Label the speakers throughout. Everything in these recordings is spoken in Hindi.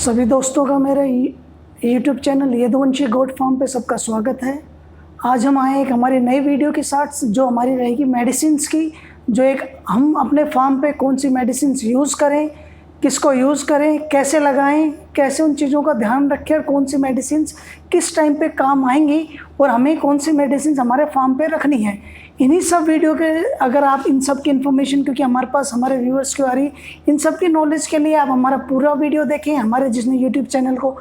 Speaker 1: सभी दोस्तों का मेरे YouTube channel Yaduvanshi goat farm पे सबका स्वागत है। आज हम आए एक हमारी नई वीडियो के साथ जो हमारी रहेगी मेडिसिन्स की, जो एक हम अपने फार्म पे कौन सी मेडिसिन्स यूज़ करें, किसको यूज़ करें, कैसे लगाएं, कैसे उन चीज़ों का ध्यान रखें और कौन सी मेडिसिन्स किस टाइम पे काम आएंगी और हमें कौन सी मेडिसिन्स हमारे फार्म पे रखनी है। इन्हीं सब वीडियो के अगर आप इन सब की इन्फॉर्मेशन, क्योंकि हमारे पास हमारे व्यूअर्स की आ रही, इन सब की नॉलेज के लिए आप हमारा पूरा वीडियो देखें। हमारे जिसने यूट्यूब चैनल को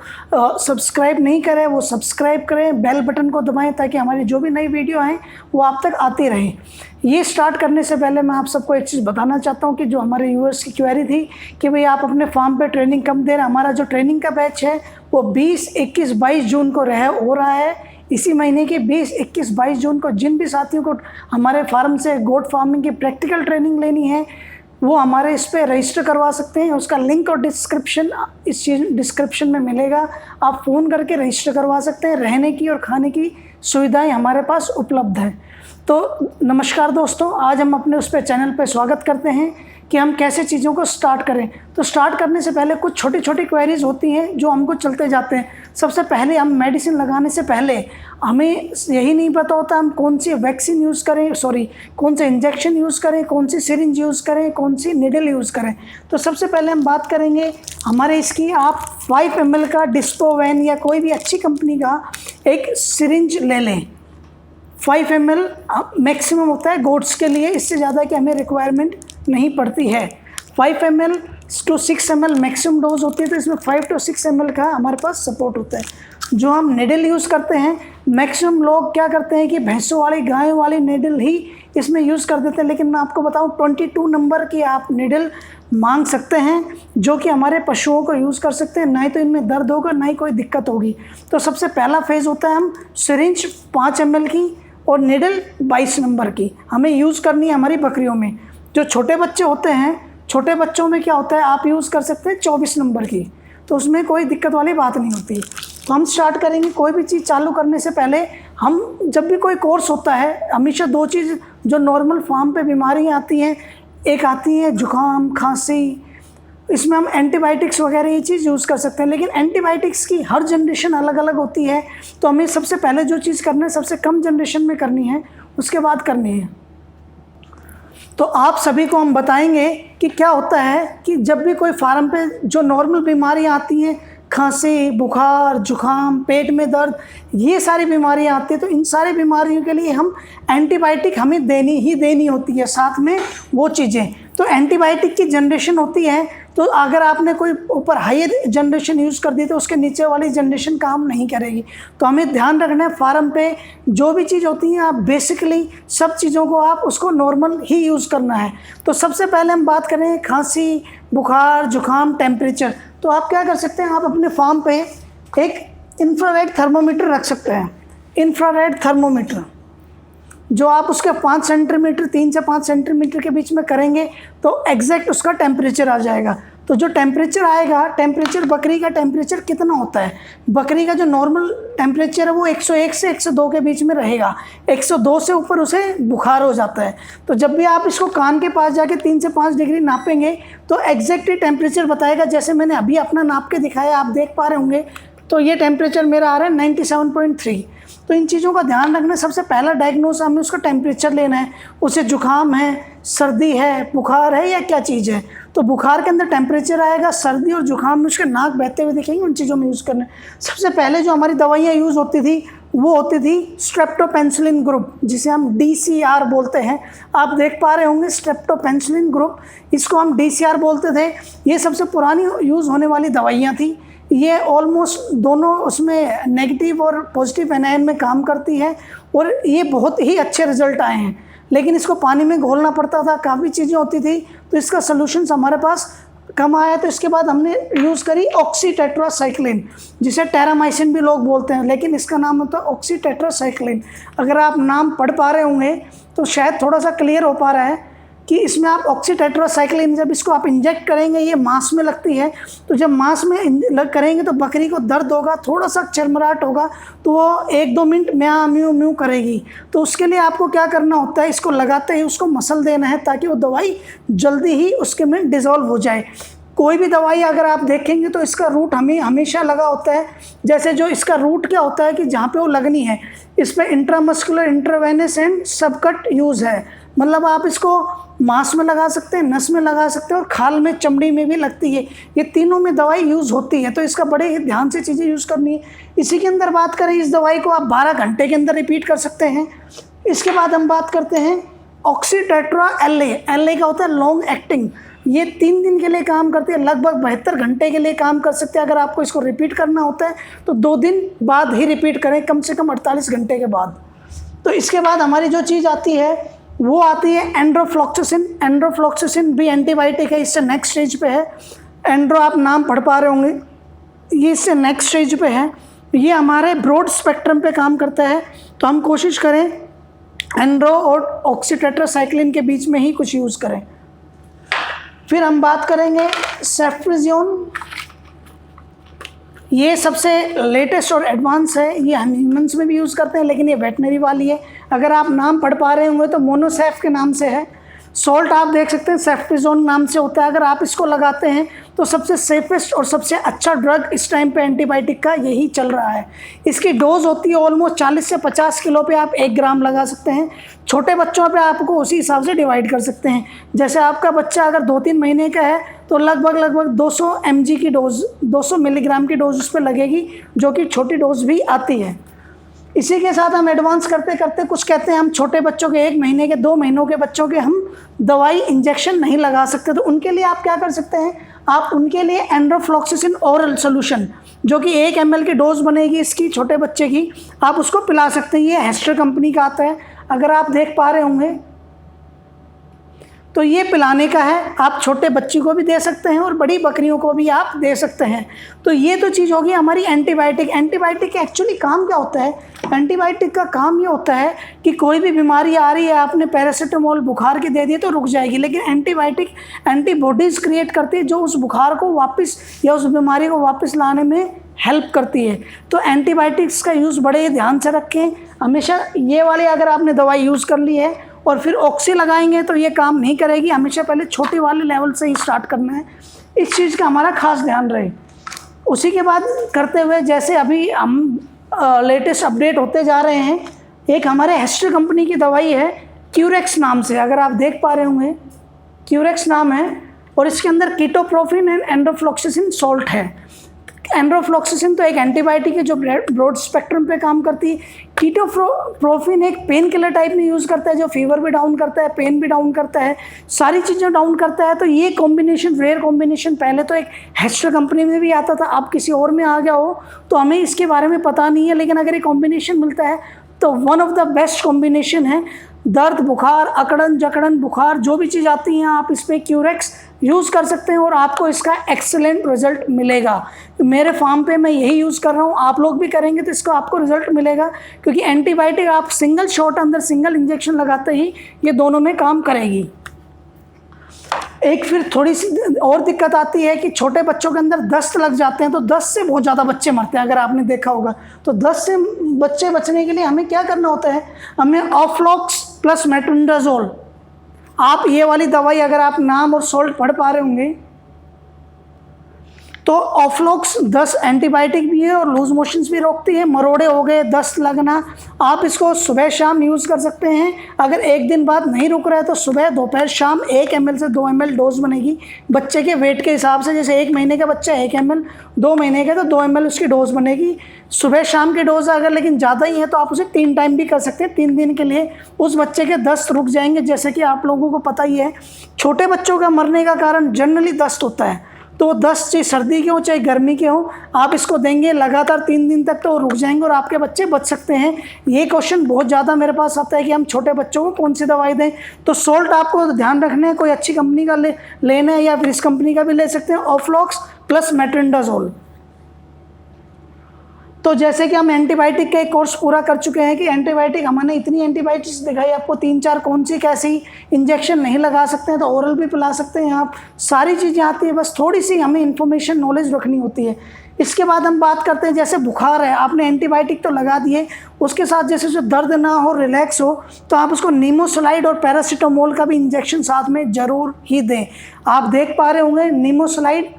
Speaker 1: सब्सक्राइब नहीं करें वो सब्सक्राइब करें, बेल बटन को दबाएं ताकि हमारी जो भी नई वीडियो आए वो आप तक आती रहे। ये स्टार्ट करने से पहले मैं आप सबको एक चीज़ बताना चाहता हूँ कि जो हमारे व्यूअर्स की क्वेरी थी कि भाई आप अपने फार्म पे ट्रेनिंग कब दे रहे हैं। हमारा जो ट्रेनिंग का बैच है वो 20, 21, 22 जून को हो रहा है। इसी महीने के 20, 21, 22 जून को जिन भी साथियों को हमारे फार्म से गोट फार्मिंग की प्रैक्टिकल ट्रेनिंग लेनी है वो हमारे इस पर रजिस्टर करवा सकते हैं। उसका लिंक और डिस्क्रिप्शन में मिलेगा। आप फ़ोन करके रजिस्टर करवा सकते हैं। रहने की और खाने की सुविधाएं हमारे पास उपलब्ध हैं। तो नमस्कार दोस्तों, आज हम अपने उस पर चैनल पर स्वागत करते हैं कि हम कैसे चीज़ों को स्टार्ट करें। तो स्टार्ट करने से पहले कुछ छोटी छोटी क्वेरीज होती हैं जो हमको चलते जाते हैं। सबसे पहले हम मेडिसिन लगाने से पहले हमें यही नहीं पता होता हम कौन सी वैक्सीन यूज़ करें, कौन से इंजेक्शन यूज़ करें, कौन सी सिरिंज यूज़ करें, कौन सी निडल यूज़ करें। तो सबसे पहले हम बात करेंगे हमारे इसकी। आप 5 ml का डिस्पोवैन या कोई भी अच्छी कंपनी का एक सिरिंज ले लें। 5 ml मैक्सिमम होता है गोट्स के लिए, इससे ज़्यादा कि हमें रिक्वायरमेंट नहीं पड़ती है। 5 ml to 6 ml maximum dose होती है, तो इसमें 5 to 6 ml का हमारे पास सपोर्ट होता है। जो हम निडल यूज़ करते हैं, मैक्सिमम लोग क्या करते हैं कि भैंसों वाली, गायों वाली निडल ही इसमें यूज़ कर देते हैं। लेकिन मैं आपको बताऊं 22 नंबर की आप निडल मांग सकते हैं जो कि हमारे पशुओं को यूज़ कर सकते हैं। ना ही तो इनमें दर्द होगा, ना ही कोई दिक्कत होगी। तो सबसे पहला फेज़ होता है हम सिरिंज 5 ml की और निडल 22 नंबर की हमें यूज़ करनी है हमारी बकरियों में। जो छोटे बच्चे होते हैं, छोटे बच्चों में क्या होता है आप यूज़ कर सकते हैं 24 नंबर की, तो उसमें कोई दिक्कत वाली बात नहीं होती। तो हम स्टार्ट करेंगे। कोई भी चीज़ चालू करने से पहले हम जब भी कोई कोर्स होता है, हमेशा 2 चीज़ जो नॉर्मल फार्म पे बीमारियाँ आती हैं, एक आती है जुकाम, खांसी, इसमें हम एंटीबायोटिक्स वगैरह ये चीज़ यूज़ कर सकते हैं। लेकिन एंटीबायोटिक्स की हर जनरेशन अलग अलग होती है, तो हमें सबसे पहले जो चीज़ करना है सबसे कम जनरेशन में करनी है, उसके बाद करनी है। तो आप सभी को हम बताएंगे कि क्या होता है कि जब भी कोई फार्म पे जो नॉर्मल बीमारियां आती हैं, खांसी, बुखार, जुकाम, पेट में दर्द, ये सारी बीमारियां आती हैं, तो इन सारी बीमारियों के लिए हम एंटीबायोटिक हमें देनी होती है साथ में वो चीज़ें। तो एंटीबायोटिक की जनरेशन होती है, तो अगर आपने कोई ऊपर हायर जनरेशन यूज़ कर दी तो उसके नीचे वाली जनरेशन काम नहीं करेगी। तो हमें ध्यान रखना है फार्म पे जो भी चीज़ होती है आप बेसिकली सब चीज़ों को आप उसको नॉर्मल ही यूज़ करना है। तो सबसे पहले हम बात करें खांसी, बुखार, जुकाम, टेम्परेचर। तो आप क्या कर सकते हैं, आप अपने फार्म पे एक इंफ्रारेड थर्मोमीटर रख सकते हैं। इंफ्रारेड थर्मोमीटर जो आप उसके 5 सेंटीमीटर, 3 से 5 सेंटीमीटर के बीच में करेंगे तो एग्जैक्ट उसका टेम्परेचर आ जाएगा। तो जो टेम्परेचर आएगा, टेम्परेचर बकरी का टेम्परेचर कितना होता है, बकरी का जो नॉर्मल टेम्परेचर है वो 101 से 102 के बीच में रहेगा। 102 से ऊपर उसे बुखार हो जाता है। तो जब भी आप इसको कान के पास जाके 3 से 5 डिग्री नापेंगे तो एग्जैक्ट टेम्परेचर बताएगा। जैसे मैंने अभी अपना नाप के दिखाया, आप देख पा रहे होंगे, तो ये टेम्परेचर मेरा आ रहा है 97.3। तो इन चीज़ों का ध्यान रखना। सबसे पहला डायग्नोस हमें उसका टेम्परेचर लेना है, उसे जुकाम है, सर्दी है, बुखार है या क्या चीज़ है। तो बुखार के अंदर टेम्परेचर आएगा, सर्दी और जुकाम में उसके नाक बहते हुए दिखेंगे, उन चीज़ों में यूज़ करना है। सबसे पहले जो हमारी दवाइयाँ यूज़ होती थी वो होती थी स्ट्रेप्टोपेनिसिलिन ग्रुप, जिसे हम DCR बोलते हैं। आप देख पा रहे होंगे स्ट्रेप्टोपेनिसिलिन ग्रुप, इसको हम DCR बोलते थे। ये सबसे पुरानी यूज़ होने वाली दवाइयाँ थी। ये ऑलमोस्ट दोनों उसमें नेगेटिव और पॉजिटिव एनायन में काम करती है और ये बहुत ही अच्छे रिजल्ट आए हैं। लेकिन इसको पानी में घोलना पड़ता था, काफ़ी चीज़ें होती थी, तो इसका सॉल्यूशंस हमारे पास कम आया। तो इसके बाद हमने यूज़ करी ऑक्सीटेट्रासाइक्लिन, जिसे टेरामाइसिन भी लोग बोलते हैं, लेकिन इसका नाम होता है ऑक्सीटेट्रासाइक्लिन। अगर आप नाम पढ़ पा रहे होंगे तो शायद थोड़ा सा क्लियर हो पा रहा है कि इसमें आप ऑक्सीटेट्रासाइक्लिन जब इसको आप इंजेक्ट करेंगे, ये मांस में लगती है, तो जब मांस में करेंगे तो बकरी को दर्द होगा, थोड़ा सा चरमराहट होगा, तो वो 1-2 मिनट म्याँ म्यू म्यू करेगी। तो उसके लिए आपको क्या करना होता है, इसको लगाते ही उसको मसल देना है ताकि वो दवाई जल्दी ही उसके में डिज़ोल्व हो जाए। कोई भी दवाई अगर आप देखेंगे तो इसका रूट हमें हमेशा लगा होता है। जैसे जो इसका रूट क्या होता है कि जहाँ पे वो लगनी है इस पर इंट्रामस्कुलर, इंट्रावेनस एंड सबकट यूज़ है। मतलब आप इसको मांस में लगा सकते हैं, नस में लगा सकते हैं और खाल में, चमड़ी में भी लगती है। ये तीनों में दवाई यूज़ होती है, तो इसका बड़े ही ध्यान से चीज़ें यूज़ करनी है। इसी के अंदर बात करें, इस दवाई को आप 12 घंटे के अंदर रिपीट कर सकते हैं। इसके बाद हम बात करते हैं ऑक्सीटेट्रा LA। LA का होता है लॉन्ग एक्टिंग। ये 3 दिन के लिए काम करती है, लगभग 72 घंटे के लिए काम कर सकते हैं। अगर आपको इसको रिपीट करना होता है तो 2 दिन बाद ही रिपीट करें, कम से कम 48 घंटे के बाद। तो इसके बाद हमारी जो चीज़ आती है वो आती है एंड्रोफ्लॉक्सासिन। एंड्रोफ्लॉक्सासिन भी एंटीबायोटिक है, इससे नेक्स्ट स्टेज पे है। एंड्रो आप नाम पढ़ पा रहे होंगे, ये इससे नेक्स्ट स्टेज पे है। ये हमारे ब्रॉड स्पेक्ट्रम पे काम करता है, तो हम कोशिश करें एंड्रो और ऑक्सीटेट्रासाइक्लिन के बीच में ही कुछ यूज़ करें। फिर हम बात करेंगे सेफ्ट्रिजियोन। ये सबसे लेटेस्ट और एडवांस है, ये हम ह्यूमंस में भी यूज़ करते हैं, लेकिन ये वेटनरी वाली है। अगर आप नाम पढ़ पा रहे होंगे तो मोनोसेफ के नाम से है। सॉल्ट आप देख सकते हैं सेफ्ट्रिजोन नाम से होता है। अगर आप इसको लगाते हैं तो सबसे सेफेस्ट और सबसे अच्छा ड्रग इस टाइम पे एंटीबायोटिक का यही चल रहा है। इसकी डोज होती है ऑलमोस्ट 40 से 50 किलो पे आप 1 ग्राम लगा सकते हैं। छोटे बच्चों पे आपको उसी हिसाब से डिवाइड कर सकते हैं। जैसे आपका बच्चा अगर 2-3 महीने का है तो लगभग 200 mg की डोज, 200 मिलीग्राम की डोज उस पर लगेगी, जो कि छोटी डोज भी आती है। इसी के साथ हम एडवांस करते करते कुछ कहते हैं हम छोटे बच्चों के 1 महीने के, 2 महीनों के बच्चों के हम दवाई इंजेक्शन नहीं लगा सकते, तो उनके लिए आप क्या कर सकते हैं, आप उनके लिए एंड्रोफ्लॉक्सासिन ओरल सोल्यूशन, जो कि 1 ml की डोज बनेगी इसकी छोटे बच्चे की, आप उसको पिला सकते हैं। ये हेस्टर कंपनी का आता है, अगर आप देख पा रहे होंगे तो ये पिलाने का है। आप छोटे बच्ची को भी दे सकते हैं और बड़ी बकरियों को भी आप दे सकते हैं। तो ये तो चीज़ होगी हमारी एंटीबायोटिक। एंटीबायोटिक का एक्चुअली काम क्या होता है, एंटीबायोटिक का काम ये होता है कि कोई भी बीमारी आ रही है, आपने पैरासीटामोल बुखार की दे दिए तो रुक जाएगी, लेकिन एंटीबायोटिक एंटीबॉडीज़ क्रिएट करती है जो उस बुखार को वापस या उस बीमारी को वापस लाने में हेल्प करती है। तो एंटीबायोटिक्स का यूज़ बड़े ध्यान से रखें हमेशा। ये वाली अगर आपने दवाई यूज़ कर ली है और फिर ऑक्सी लगाएंगे तो ये काम नहीं करेगी, हमेशा पहले छोटे वाले लेवल से ही स्टार्ट करना है। इस चीज़ का हमारा खास ध्यान रहे। उसी के बाद करते हुए, जैसे अभी हम लेटेस्ट अपडेट होते जा रहे हैं, एक हमारे हेस्टर कंपनी की दवाई है क्यूरेक्स नाम से, अगर आप देख पा रहे होंगे क्यूरेक्स नाम है, और इसके अंदर कीटोप्रोफिन एंड एंड्रोफ्लॉक्सासिन सॉल्ट है। एंड्रोफ्लॉक्सासिन तो एक एंटीबायोटिक है जो ब्रॉड स्पेक्ट्रम पे काम करती है। कीटोप्रोफिन एक पेन किलर टाइप में यूज़ करता है, जो फीवर भी डाउन करता है, पेन भी डाउन करता है, सारी चीज़ें डाउन करता है। तो ये कॉम्बिनेशन, रेयर कॉम्बिनेशन, पहले तो एक हेस्टर कंपनी में भी आता था, अब किसी और में आ गया हो तो हमें इसके बारे में पता नहीं है, लेकिन अगर ये कॉम्बिनेशन मिलता है तो one of the best combination है। दर्द, बुखार, अकड़न जकड़न, बुखार, जो भी चीज़ आती हैं आप इस पर क्यूरेक्स यूज़ कर सकते हैं और आपको इसका एक्सेलेंट रिजल्ट मिलेगा। मेरे फार्म पे मैं यही यूज़ कर रहा हूँ, आप लोग भी करेंगे तो इसका आपको रिजल्ट मिलेगा, क्योंकि एंटीबायोटिक आप सिंगल शॉट अंदर सिंगल इंजेक्शन लगाते ही ये दोनों में काम करेगी। एक फिर थोड़ी सी और दिक्कत आती है कि छोटे बच्चों के अंदर दस्त लग जाते हैं, तो दस्त से बहुत ज़्यादा बच्चे मरते हैं, अगर आपने देखा होगा। तो दस्त से बच्चे बचने के लिए हमें क्या करना होता है, हमें ऑफ्लॉक्स प्लस मेट्रोनिडाजोल, आप ये वाली दवाई अगर आप नाम और सॉल्ट पढ़ पा रहे होंगे तो ऑफ्लॉक्स 10 एंटीबायोटिक भी है और लूज मोशंस भी रोकती है। मरोड़े हो गए, दस्त लगना, आप इसको सुबह शाम यूज़ कर सकते हैं। अगर एक दिन बाद नहीं रुक रहा है तो सुबह, दोपहर, शाम 1 ml से 2 ml डोज बनेगी बच्चे के वेट के हिसाब से। जैसे 1 महीने का बच्चा 1 ml, 2 महीने का तो 2 ml उसकी डोज बनेगी। सुबह शाम की डोज अगर लेकिन ज़्यादा ही है तो आप उसे 3 टाइम भी कर सकते हैं। 3 दिन के लिए उस बच्चे के दस्त रुक जाएंगे। जैसे कि आप लोगों को पता ही है, छोटे बच्चों का मरने का कारण जनरली दस्त होता है, तो दस्त चाहे सर्दी के हो चाहे गर्मी के हो, आप इसको देंगे लगातार 3 दिन तक तो रुक जाएंगे और आपके बच्चे बच सकते हैं। ये क्वेश्चन बहुत ज़्यादा मेरे पास आता है कि हम छोटे बच्चों को कौन सी दवाई दें, तो सॉल्ट आपको ध्यान रखना है, कोई अच्छी कंपनी का लेना है या फिर इस कंपनी का भी ले सकते हैं, ऑफ्लॉक्स प्लस मेट्रोनिडाजोल। तो जैसे कि हम एंटीबायोटिक का एक कोर्स पूरा कर चुके हैं कि एंटीबायोटिक हमने इतनी एंटीबायोटिक्स दिखाई आपको 3-4 कौन सी कैसी इंजेक्शन नहीं लगा सकते हैं तो ओरल भी पिला सकते हैं आप, सारी चीज़ें आती है, बस थोड़ी सी हमें इन्फॉर्मेशन नॉलेज रखनी होती है। इसके बाद हम बात करते हैं जैसे बुखार है, आपने एंटीबायोटिक तो लगा दिए, उसके साथ जैसे जो दर्द ना हो, रिलैक्स हो, तो आप उसको नीमोसलाइड और पैरासीटामोल का भी इंजेक्शन साथ में ज़रूर ही दें। आप देख पा रहे होंगे नीमोसलाइड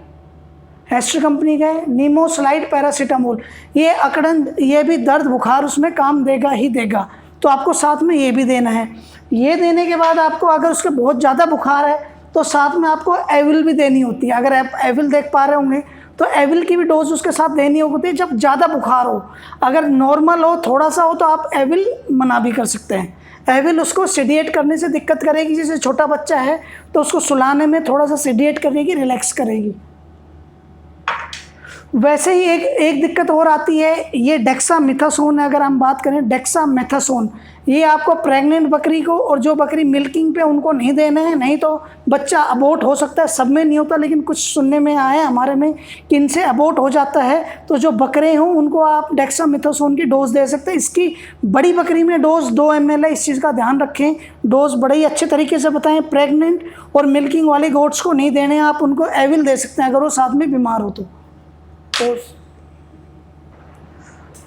Speaker 1: हेस्टर कंपनी का है, नीमोसलाइड पैरासीटामोल, ये अकड़न, ये भी दर्द बुखार उसमें काम देगा ही देगा, तो आपको साथ में ये भी देना है। ये देने के बाद आपको अगर उसके बहुत ज़्यादा बुखार है तो साथ में आपको एविल भी देनी होती है। अगर आप एविल देख पा रहे होंगे तो एविल की भी डोज उसके साथ देनी होती है जब ज़्यादा बुखार हो। अगर नॉर्मल हो, थोड़ा सा हो, तो आप एविल मना भी कर सकते हैं। एविल उसको सेडिएट करने से दिक्कत करेगी, जैसे छोटा बच्चा है तो उसको सुलाने में थोड़ा सा सेडिएट करेगी, रिलैक्स करेगी। वैसे ही एक दिक्कत और आती है, ये डेक्सामेथासोन है। अगर हम बात करें डेक्सामेथासोन, ये आपको प्रेग्नेंट बकरी को और जो बकरी मिल्किंग पे उनको नहीं देने हैं, नहीं तो बच्चा अबॉर्ट हो सकता है। सब में नहीं होता, लेकिन कुछ सुनने में आया हमारे में कि इनसे अबॉर्ट हो जाता है, तो जो बकरे हों उनको आप डेक्सामेथासोन की डोज दे सकते हैं। इसकी बड़ी बकरी में डोज 2 ml है, इस चीज़ का ध्यान रखें। डोज बड़े ही अच्छे तरीके से बताएं। प्रेग्नेंट और मिल्किंग वाले गोट्स को नहीं देने, आप उनको एविल दे सकते हैं अगर वो साथ में बीमार हो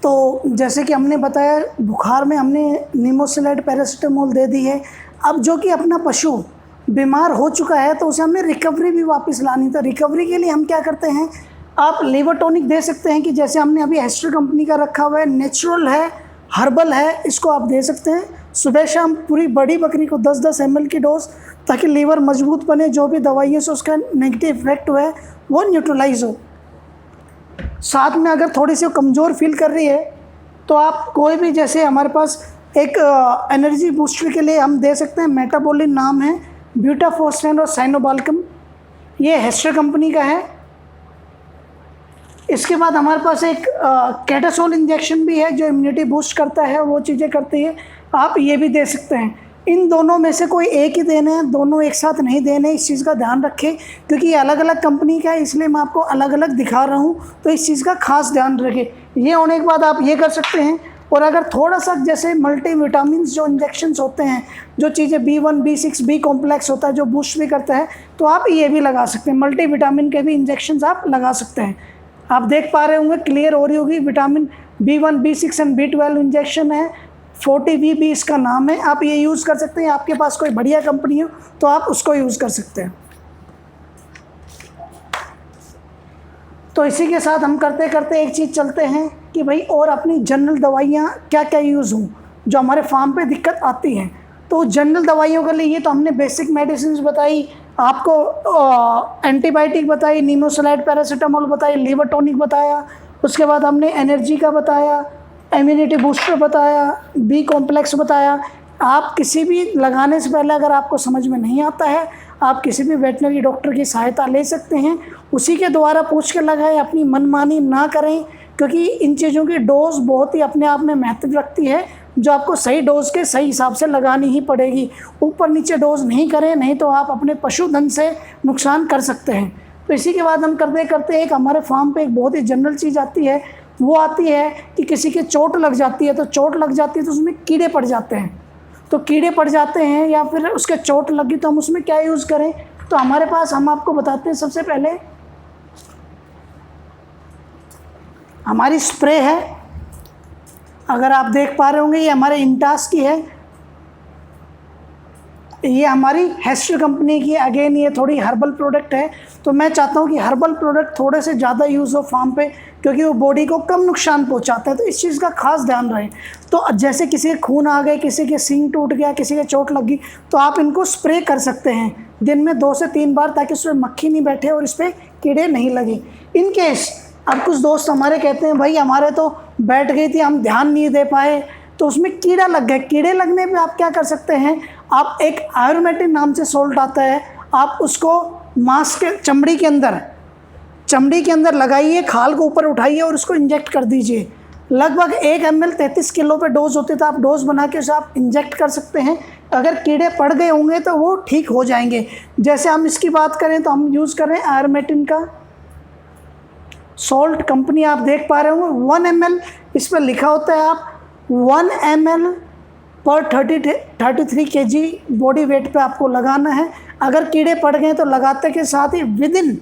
Speaker 1: तो जैसे कि हमने बताया, बुखार में हमने नीमोसलाइड पैरासीटामोल दे दी है। अब जो कि अपना पशु बीमार हो चुका है तो उसे हमें रिकवरी भी वापस लानी, तो रिकवरी के लिए हम क्या करते हैं, आप लिवर टॉनिक दे सकते हैं कि जैसे हमने अभी हेस्टर कंपनी का रखा हुआ है, नेचुरल है, हर्बल है, इसको आप दे सकते हैं। सुबह शाम पूरी बड़ी बकरी को 10-10 ml की डोज, ताकि लीवर मजबूत बने, जो भी दवाइयों से उसका नेगेटिव इफेक्ट हुआ है वो न्यूट्रलाइज हो। साथ में अगर थोड़ी सी कमज़ोर फील कर रही है तो आप कोई भी, जैसे हमारे पास एक एनर्जी बूस्टर के लिए हम दे सकते हैं, मेटाबोलिन नाम है, ब्यूटाफोस्फेन और साइनोबाल्कम, ये हेस्टर कंपनी का है। इसके बाद हमारे पास एक कैटासोल इंजेक्शन भी है जो इम्यूनिटी बूस्ट करता है, वो चीज़ें करती है, आप ये भी दे सकते हैं। इन दोनों में से कोई एक ही देने हैं, दोनों एक साथ नहीं देने, इस चीज़ का ध्यान रखें, क्योंकि ये अलग अलग कंपनी का है, इसलिए मैं आपको अलग अलग दिखा रहा हूँ, तो इस चीज़ का खास ध्यान रखें। ये होने के बाद आप ये कर सकते हैं। और अगर थोड़ा सा जैसे मल्टी विटामिन जो इंजेक्शन्स होते हैं, जो चीज़ें B1, B6, B कॉम्प्लेक्स होता है जो बूस्ट भी करता है, तो आप ये भी लगा सकते हैं। मल्टी विटामिन के भी इंजेक्शन्स आप लगा सकते हैं। आप देख पा रहे होंगे, क्लियर हो रही होगी, vitamin B1, B6 and B12 injection है, 40V भी इसका नाम है। आप ये यूज़ कर सकते हैं। आपके पास कोई बढ़िया कंपनी हो तो आप उसको यूज़ कर सकते हैं। तो इसी के साथ हम करते करते एक चीज़ चलते हैं कि भाई और अपनी जनरल दवाइयाँ क्या क्या यूज़ हों जो हमारे फार्म पे दिक्कत आती हैं। तो जनरल दवाइयों के लिए ये तो हमने बेसिक मेडिसिन बताई, आपको एंटीबायोटिक बताई, नीमोसलाइड पैरासीटामोल बताई, लीवर टॉनिक बताया, उसके बाद हमने एनर्जी का बताया, इम्यूनिटी बूस्टर बताया, B कॉम्प्लेक्स बताया। आप किसी भी लगाने से पहले अगर आपको समझ में नहीं आता है, आप किसी भी वेटनरी डॉक्टर की सहायता ले सकते हैं, उसी के द्वारा पूछ कर लगाएं, अपनी मनमानी ना करें, क्योंकि इन चीज़ों की डोज बहुत ही अपने आप में महत्व रखती है, जो आपको सही डोज के सही हिसाब से लगानी ही पड़ेगी। ऊपर नीचे डोज नहीं करें, नहीं तो आप अपने पशुधन से नुकसान कर सकते हैं। तो इसी के बाद हम करते करते एक हमारे फार्म पे एक बहुत ही जनरल चीज़ आती है, वो आती है कि किसी के चोट लग जाती है, तो चोट लग जाती है तो उसमें कीड़े पड़ जाते हैं, तो कीड़े पड़ जाते हैं या फिर उसके चोट लगी तो हम उसमें क्या यूज़ करें। तो हमारे पास, हम आपको बताते हैं, सबसे पहले हमारी स्प्रे है। अगर आप देख पा रहे होंगे, ये हमारे इंटास की है, ये हमारी हेस्टर कंपनी की। अगेन ये थोड़ी हर्बल प्रोडक्ट है, तो मैं चाहता हूँ कि हर्बल प्रोडक्ट थोड़े से ज़्यादा यूज़ हो फार्म पे, क्योंकि वो बॉडी को कम नुकसान पहुँचाता है, तो इस चीज़ का खास ध्यान रहे। तो जैसे किसी के खून आ गए, किसी के सींग टूट गया, किसी के चोट लगी, तो आप इनको स्प्रे कर सकते हैं दिन में 2 से 3 बार, ताकि उसमें मक्खी नहीं बैठे और इस पर कीड़े नहीं लगे। इन केस अब कुछ दोस्त हमारे कहते हैं भाई हमारे तो बैठ गई थी, हम ध्यान नहीं दे पाए, तो उसमें कीड़ा लग गया। कीड़े लगने पे आप क्या कर सकते हैं, आप एक आयुर्मेटिन नाम से सॉल्ट आता है, आप उसको मांस के चमड़ी के अंदर लगाइए, खाल को ऊपर उठाइए और उसको इंजेक्ट कर दीजिए। लगभग 1 ml 33 किलो पे डोज होती है, तो आप डोज बना के उसे आप इंजेक्ट कर सकते हैं। अगर कीड़े पड़ गए होंगे तो वो ठीक हो जाएंगे। जैसे हम इसकी बात करें तो हम यूज़ कर रहे हैं आयुर्मेटिन का सॉल्ट कंपनी आप देख पा रहे होंगे 1 ml इस पर लिखा होता है। आप 1 ml पर 33 kg बॉडी वेट पे आपको लगाना है। अगर कीड़े पड़ गए तो लगाते के साथ ही विदिन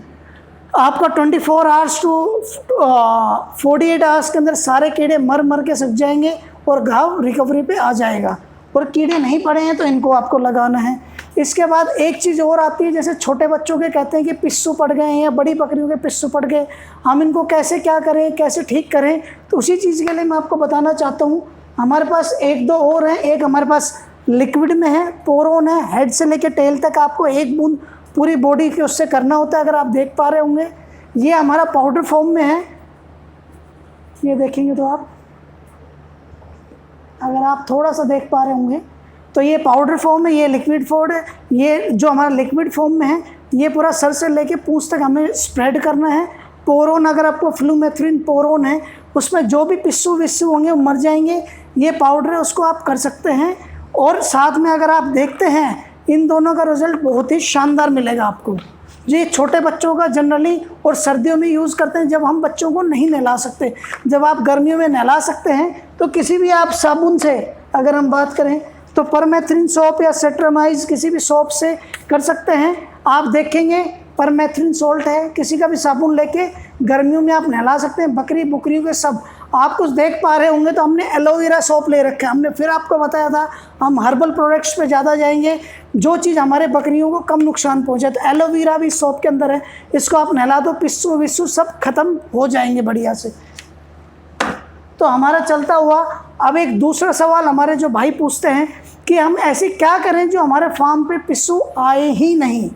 Speaker 1: आपका 24 आवर्स टू 48 आवर्स के अंदर सारे कीड़े मर के सूख जाएंगे और घाव रिकवरी पे आ जाएगा। और कीड़े नहीं पड़े हैं तो इनको आपको लगाना है। इसके बाद एक चीज़ और आती है, जैसे छोटे बच्चों के कहते हैं कि पिस्सू पड़ गए हैं या बड़ी बकरियों के पिस्सू पड़ गए, हम इनको कैसे क्या करें, कैसे ठीक करें, तो उसी चीज़ के लिए मैं आपको बताना चाहता हूँ। हमारे पास एक दो और हैं। एक हमारे पास लिक्विड में है, पोरोन है। हेड से लेकर टेल तक आपको 1 बूंद पूरी बॉडी के उससे करना होता है। अगर आप देख पा रहे होंगे ये हमारा पाउडर फॉर्म में है। ये देखेंगे तो आप, अगर आप थोड़ा सा देख पा रहे होंगे तो ये पाउडर फॉर्म है, ये लिक्विड फॉर्म है। ये जो हमारा लिक्विड फॉर्म में है ये पूरा सर से लेके पूंछ तक हमें स्प्रेड करना है। पोरोन, अगर आपको फ्लूमेथ्रिन पोरोन है उसमें जो भी पिस्सू विस्सू होंगे वो मर जाएंगे। ये पाउडर है, उसको आप कर सकते हैं। और साथ में अगर आप देखते हैं इन दोनों का रिज़ल्ट बहुत ही शानदार मिलेगा आपको। ये छोटे बच्चों का जनरली और सर्दियों में यूज़ करते हैं जब हम बच्चों को नहीं नहला सकते। जब आप गर्मियों में नहला सकते हैं तो किसी भी आप साबुन से, अगर हम बात करें तो परमेथ्रिन सोप या सेट्रामाइज किसी भी सोप से कर सकते हैं। आप देखेंगे परमेथ्रिन सोल्ट है, किसी का भी साबुन लेके गर्मियों में आप नहला सकते हैं बकरी बुकरियों के सब। आप कुछ देख पा रहे होंगे तो हमने एलोवेरा सोप ले रखा है। हमने फिर आपको बताया था हम हर्बल प्रोडक्ट्स पे ज़्यादा जाएंगे, जो चीज़ हमारे बकरियों को कम नुकसान पहुंचे। तो एलोवेरा भी सोप के अंदर है, इसको आप नहला दो, पिस्सू विस्सू सब खत्म हो जाएंगे बढ़िया से। तो हमारा चलता हुआ अब एक दूसरा सवाल हमारे जो भाई पूछते हैं कि हम ऐसे क्या करें जो हमारे फार्म पे पिस्सू आए ही नहीं।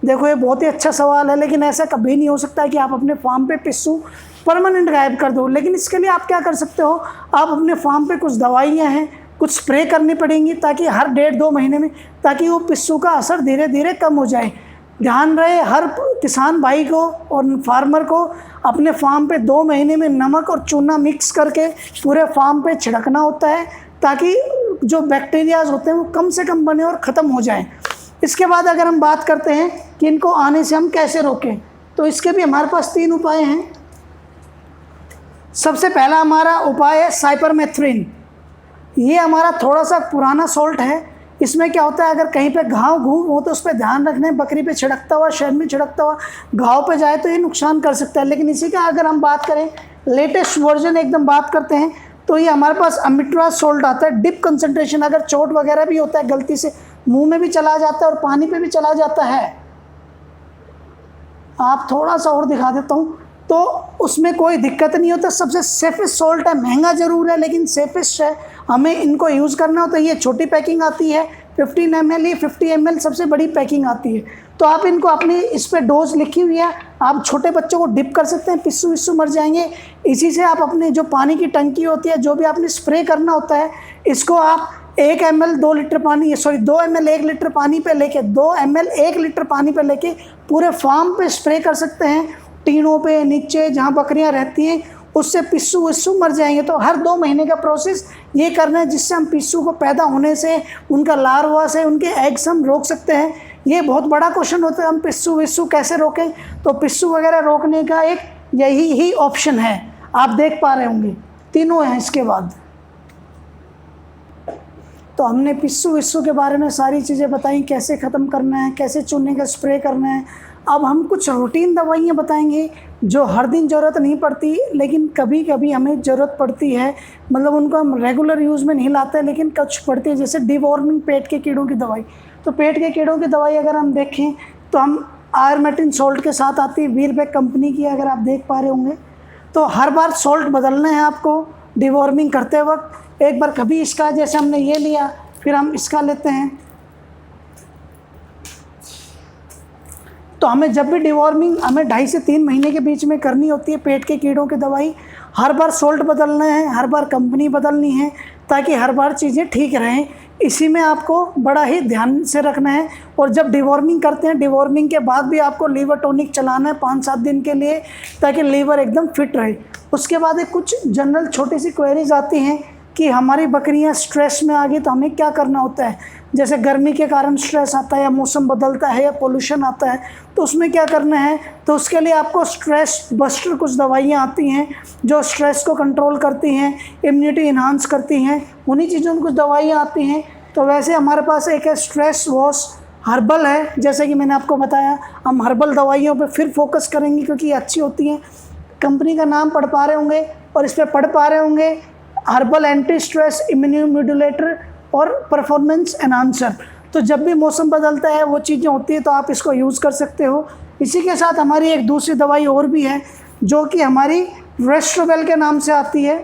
Speaker 1: देखो ये बहुत ही अच्छा सवाल है, लेकिन ऐसा कभी नहीं हो सकता कि आप अपने फार्म पे पिस्सू परमानेंट गायब कर दो। लेकिन इसके लिए आप क्या कर सकते हो, आप अपने फार्म पे कुछ दवाइयाँ हैं, कुछ स्प्रे करनी पड़ेंगी ताकि हर 1.5-2 महीने में, ताकि वो पिस्सू का असर धीरे धीरे कम हो जाए। ध्यान रहे हर किसान भाई को और फार्मर को अपने फार्म पे 2 महीने में नमक और चूना मिक्स करके पूरे फार्म पे छिड़कना होता है, ताकि जो बैक्टीरियाज होते हैं वो कम से कम बने और ख़त्म हो जाएं। इसके बाद अगर हम बात करते हैं कि इनको आने से हम कैसे रोकें, तो इसके भी हमारे पास 3 उपाय हैं। सबसे पहला हमारा उपाय है साइपरमेथ्रिन। ये हमारा थोड़ा सा पुराना सॉल्ट है। इसमें क्या होता है, अगर कहीं पे घाव घूम हो तो उस पर ध्यान रखना है। बकरी पे छिड़कता हुआ, शहर में छिड़कता हुआ घाव पे जाए तो ये नुकसान कर सकता है। लेकिन इसी का अगर हम बात करें लेटेस्ट वर्जन एकदम बात करते हैं तो ये हमारे पास अमिट्राज सॉल्ट आता है, डिप कंसंट्रेशन। अगर चोट वगैरह भी होता है, गलती से मुंह में भी चला जाता है और पानी पे भी चला जाता है, आप थोड़ा सा और दिखा देता हूँ, तो उसमें कोई दिक्कत नहीं होता। सबसे सेफेस्ट सॉल्ट है, महंगा ज़रूर है लेकिन सेफेस्ट है। हमें इनको यूज़ करना होता है। ये छोटी पैकिंग आती है 15 ml, ये 50 ml सबसे बड़ी पैकिंग आती है। तो आप इनको अपनी, इस पर डोज लिखी हुई है, आप छोटे बच्चों को डिप कर सकते हैं, पिस्सू विस्सू मर जाएंगे। इसी से आप अपने जो पानी की टंकी होती है, जो भी आपने स्प्रे करना होता है, इसको आप 1 ml 2 लीटर पानी, 2 ml 1 लीटर पानी पे लेके 2 ml 1 लीटर पानी पे लेके पूरे फार्म पे स्प्रे कर सकते हैं। टीनों पे नीचे जहाँ बकरियाँ रहती हैं उससे पिस्सू विस्सू मर जाएंगे। तो हर 2 महीने का प्रोसेस ये करना है, जिससे हम पिस्सू को पैदा होने से, उनका लार्वा से, उनके एग्स हम रोक सकते हैं। ये बहुत बड़ा क्वेश्चन होता है, हम पिस्सू विस्सू कैसे रोकें। तो पिस्सू वगैरह रोकने का एक यही ही ऑप्शन है। आप देख पा रहे होंगे तीनों हैं। इसके बाद तो हमने पिस्सू विस्सू के बारे में सारी चीज़ें बताई, कैसे ख़त्म करना है, कैसे चूने का स्प्रे करना है। अब हम कुछ रूटीन दवाइयाँ बताएंगे जो हर दिन ज़रूरत नहीं पड़ती, लेकिन कभी कभी हमें ज़रूरत पड़ती है। मतलब उनको हम रेगुलर यूज़ में नहीं लाते, लेकिन कुछ पड़ती है। जैसे डिवॉर्मिंग पेट के कीड़ों की दवाई। तो पेट के कीड़ों की दवाई अगर हम देखें तो हम आयरमेटिन सॉल्ट के साथ आती है, वीरबैक कंपनी की, अगर आप देख पा रहे होंगे। तो हर बार सॉल्ट बदलना है आपको डिवॉर्मिंग करते वक्त। एक बार कभी इसका, जैसे हमने ये लिया, फिर हम इसका लेते हैं। तो हमें जब भी डिवॉर्मिंग हमें 2.5 से 3 महीने के बीच में करनी होती है पेट के कीड़ों की दवाई। हर बार सॉल्ट बदलना है, हर बार कंपनी बदलनी है, ताकि हर बार चीज़ें ठीक रहें। इसी में आपको बड़ा ही ध्यान से रखना है। और जब डिवॉर्मिंग करते हैं, डिवॉर्मिंग के बाद भी आपको लीवर टॉनिक चलाना है 5-7 दिन के लिए, ताकि लीवर एकदम फिट रहे। उसके बाद एक कुछ जनरल छोटी सी क्वेरीज आती हैं कि हमारी बकरियां स्ट्रेस में आ गई तो हमें क्या करना होता है। जैसे गर्मी के कारण स्ट्रेस आता है या मौसम बदलता है या पोल्यूशन आता है, तो उसमें क्या करना है, तो उसके लिए आपको स्ट्रेस बस्टर कुछ दवाइयाँ आती हैं जो स्ट्रेस को कंट्रोल करती हैं, इम्यूनिटी इन्हांस करती हैं, उन्हीं चीज़ों में कुछ दवाइयाँ आती हैं। तो वैसे हमारे पास एक है स्ट्रेस वॉश हर्बल है, जैसे कि मैंने आपको बताया। हम हर्बल दवाइयों पे फिर फोकस करेंगे क्योंकि ये अच्छी होती हैं। कंपनी का नाम पढ़ पा रहे होंगे और इस पर पढ़ पा रहे होंगे, हर्बल एंटी स्ट्रेस इम्यूनोमोड्यूलेटर और परफॉर्मेंस एनहांसर। तो जब भी मौसम बदलता है वो चीज़ें होती है तो आप इसको यूज़ कर सकते हो। इसी के साथ हमारी एक दूसरी दवाई और भी है जो कि हमारी रेस्ट्रोवेल के नाम से आती है।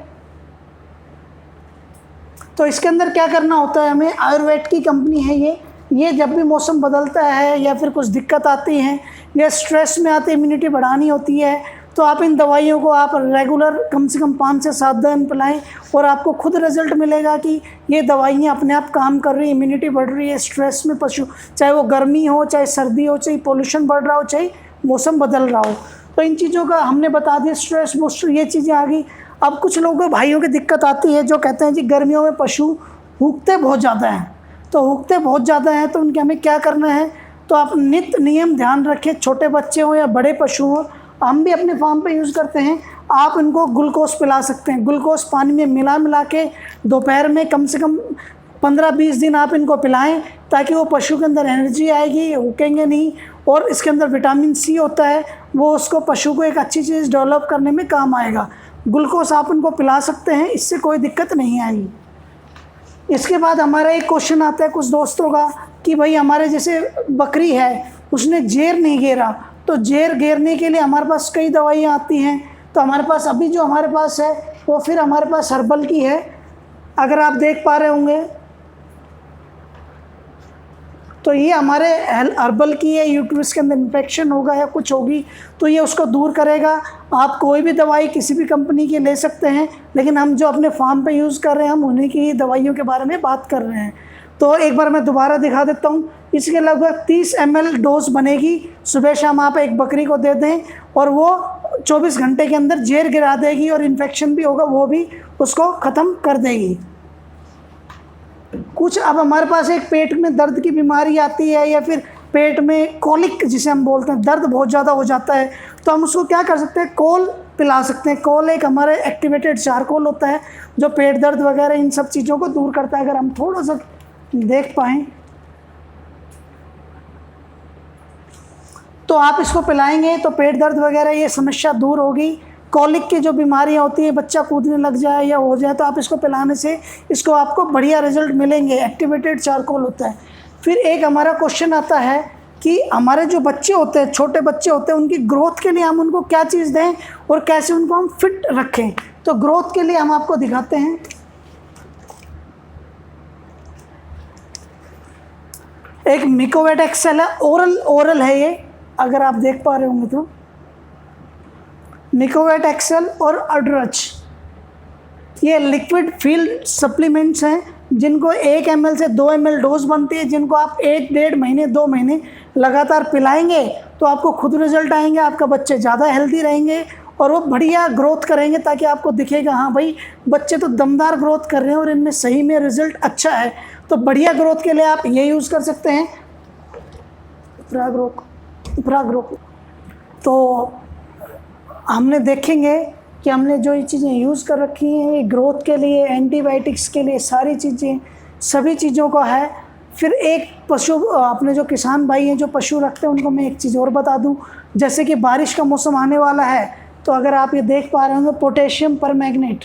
Speaker 1: तो इसके अंदर क्या करना होता है, हमें आयुर्वेद की कंपनी है ये जब भी मौसम बदलता है या फिर कुछ दिक्कत आती है या स्ट्रेस में आते इम्यूनिटी बढ़ानी होती है, तो आप इन दवाइयों को आप रेगुलर कम से कम 5 से 7 दिन पिलाएं और आपको खुद रिजल्ट मिलेगा कि ये दवाइयाँ अपने आप काम कर रही है, इम्यूनिटी बढ़ रही है स्ट्रेस में पशु, चाहे वो गर्मी हो, चाहे सर्दी हो, चाहे पोल्यूशन बढ़ रहा हो, चाहे मौसम बदल रहा हो। तो इन चीज़ों का हमने बता दिया, स्ट्रेस बूस्टर ये चीज़ें आ गई। अब कुछ लोगों को भाइयों की दिक्कत आती है जो कहते हैं जी गर्मियों में पशु हुकते बहुत ज़्यादा हैं, तो हुकते बहुत ज़्यादा हैं तो उनके हमें क्या करना है, तो आप नित्य नियम ध्यान रखें, छोटे बच्चे हों या बड़े पशु हों, हम भी अपने फार्म पे यूज़ करते हैं। आप इनको ग्लूकोज पिला सकते हैं, ग्लूकोज पानी में मिला के दोपहर में कम से कम 15-20 दिन आप इनको पिलाएं ताकि वो पशु के अंदर एनर्जी आएगी, हुकेंगे नहीं। और इसके अंदर विटामिन सी होता है, वो उसको पशु को एक अच्छी चीज़ डेवलप करने में काम आएगा। ग्लूकोज आप उनको पिला सकते हैं, इससे कोई दिक्कत नहीं आएगी। इसके बाद हमारा एक क्वेश्चन आता है कुछ दोस्तों का कि भाई हमारे जैसे बकरी है उसने जेर नहीं घेरा, तो जेर घेरने के लिए हमारे पास कई दवाइयाँ आती हैं। तो हमारे पास अभी जो हमारे पास है वो फिर हमारे पास हर्बल की है, अगर आप देख पा रहे होंगे तो ये हमारे हर्बल की है। यूट्रस के अंदर इन्फेक्शन होगा या कुछ होगी तो ये उसको दूर करेगा। आप कोई भी दवाई किसी भी कंपनी की ले सकते हैं, लेकिन हम जो अपने फार्म पे यूज़ कर रहे हैं हम उन्हीं की दवाइयों के बारे में बात कर रहे हैं। तो एक बार मैं दोबारा दिखा देता हूँ। इसके लगभग 30 ml डोज बनेगी, सुबह शाम आप एक बकरी को दे दें और वो 24 घंटे के अंदर जेर गिरा देगी और इन्फेक्शन भी होगा वो भी उसको ख़त्म कर देगी। कुछ अब हमारे पास एक पेट में दर्द की बीमारी आती है या फिर पेट में कॉलिक जिसे हम बोलते हैं, दर्द बहुत ज़्यादा हो जाता है, तो हम उसको क्या कर सकते हैं, कोल पिला सकते हैं। कोल एक हमारे एक्टिवेटेड चारकोल होता है जो पेट दर्द वगैरह इन सब चीज़ों को दूर करता है। अगर हम थोड़ा सा देख पाएँ तो आप इसको पिलाएंगे तो पेट दर्द वगैरह ये समस्या दूर होगी। कॉलिक की जो बीमारियां होती है, बच्चा कूदने लग जाए या हो जाए, तो आप इसको पिलाने से इसको आपको बढ़िया रिजल्ट मिलेंगे। एक्टिवेटेड चारकोल होता है। फिर एक हमारा क्वेश्चन आता है कि हमारे जो बच्चे होते हैं, छोटे बच्चे होते हैं, उनकी ग्रोथ के लिए हम उनको क्या चीज़ दें और कैसे उनको हम फिट रखें। तो ग्रोथ के लिए हम आपको दिखाते हैं। एक मिकोवेट एक्सेल है, ओरल है ये, अगर आप देख पा रहे होंगे तो मिकोवेट एक्सेल और अड्रच ये लिक्विड फील्ड सप्लीमेंट्स हैं जिनको 1 ml से 2 ml डोज बनती है, जिनको आप 1-1.5 महीने 2 महीने लगातार पिलाएंगे तो आपको खुद रिजल्ट आएंगे। आपका बच्चे ज़्यादा हेल्दी रहेंगे और वो बढ़िया ग्रोथ करेंगे ताकि आपको दिखेगा हाँ भाई बच्चे तो दमदार ग्रोथ कर रहे हैं और इनमें सही में रिजल्ट अच्छा है। तो बढ़िया ग्रोथ के लिए आप ये यूज़ कर सकते हैं प्राग्रोक। तो हमने देखेंगे कि हमने जो ये चीज़ें यूज़ कर रखी हैं ग्रोथ के लिए, एंटीबायोटिक्स के लिए, सारी चीज़ें सभी चीज़ों का है। फिर एक पशु अपने जो किसान भाई हैं जो पशु रखते हैं उनको मैं एक चीज़ और बता दूं, जैसे कि बारिश का मौसम आने वाला है तो अगर आप ये देख पा रहे होंगे पोटेशियम परमैंगनेट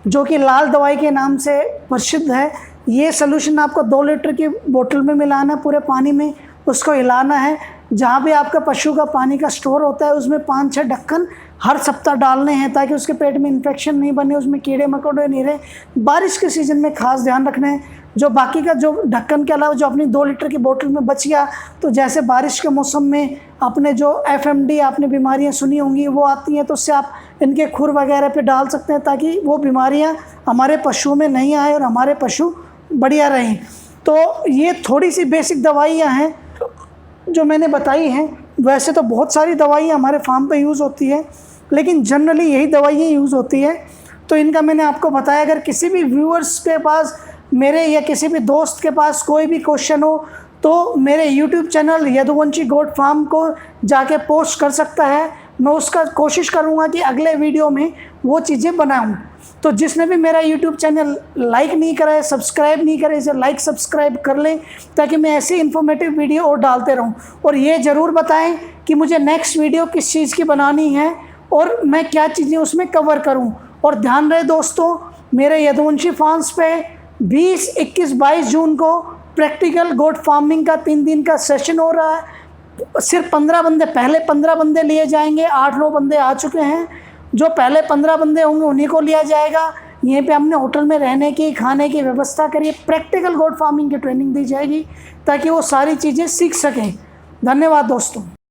Speaker 1: जो कि लाल दवाई के नाम से प्रसिद्ध है, ये सोल्यूशन आपको 2 लीटर की बोतल में मिलाना है, पूरे पानी में उसको हिलाना है। जहाँ भी आपका पशु का पानी का स्टोर होता है उसमें 5-6 ढक्कन हर सप्ताह डालने हैं ताकि उसके पेट में इन्फेक्शन नहीं बने, उसमें कीड़े मकोड़े नहीं रहे। बारिश के सीज़न में खास ध्यान रखना है। जो बाकी का जो ढक्कन के अलावा जो अपनी 2 लीटर की बोतल में बच गया, तो जैसे बारिश के मौसम में अपने जो FMD आपने बीमारियां सुनी होंगी वो आती हैं, तो उससे आप इनके खुर वगैरह पे डाल सकते हैं ताकि वो बीमारियां हमारे पशुओं में नहीं आए और हमारे पशु बढ़िया रहें। तो ये थोड़ी सी बेसिक दवाइयाँ हैं जो मैंने बताई हैं। वैसे तो बहुत सारी दवाइयाँ हमारे फार्म पे यूज़ होती है, लेकिन जनरली यही दवाइयाँ यूज़ होती है। तो इनका मैंने आपको बताया। अगर किसी भी व्यूअर्स के पास मेरे या किसी भी दोस्त के पास कोई भी क्वेश्चन हो तो मेरे YouTube channel Yaduvanshi goat farm को जाके पोस्ट कर सकता है। मैं उसका कोशिश करूँगा कि अगले वीडियो में वो चीज़ें बनाऊँ। तो जिसने भी मेरा यूट्यूब चैनल लाइक नहीं करा है, सब्सक्राइब नहीं करे, इसे लाइक सब्सक्राइब कर लें ताकि मैं ऐसी इन्फॉर्मेटिव वीडियो और डालते रहूं। और ये ज़रूर बताएं कि मुझे नेक्स्ट वीडियो किस चीज़ की बनानी है और मैं क्या चीज़ें उसमें कवर करूं। और ध्यान रहे दोस्तों, मेरे यदुवंशी फार्म्स पे 20, 21, 22 जून को प्रैक्टिकल गोट फार्मिंग का 3 दिन का सेशन हो रहा है। सिर्फ 15 बंदे, पहले 15 बंदे लिए जाएंगे। 8-9 बंदे आ चुके हैं। जो पहले 15 बंदे होंगे उन्हीं को लिया जाएगा। यहीं पे हमने होटल में रहने की, खाने की व्यवस्था करी। प्रैक्टिकल गोट फार्मिंग की ट्रेनिंग दी जाएगी ताकि वो सारी चीज़ें सीख सकें। धन्यवाद दोस्तों।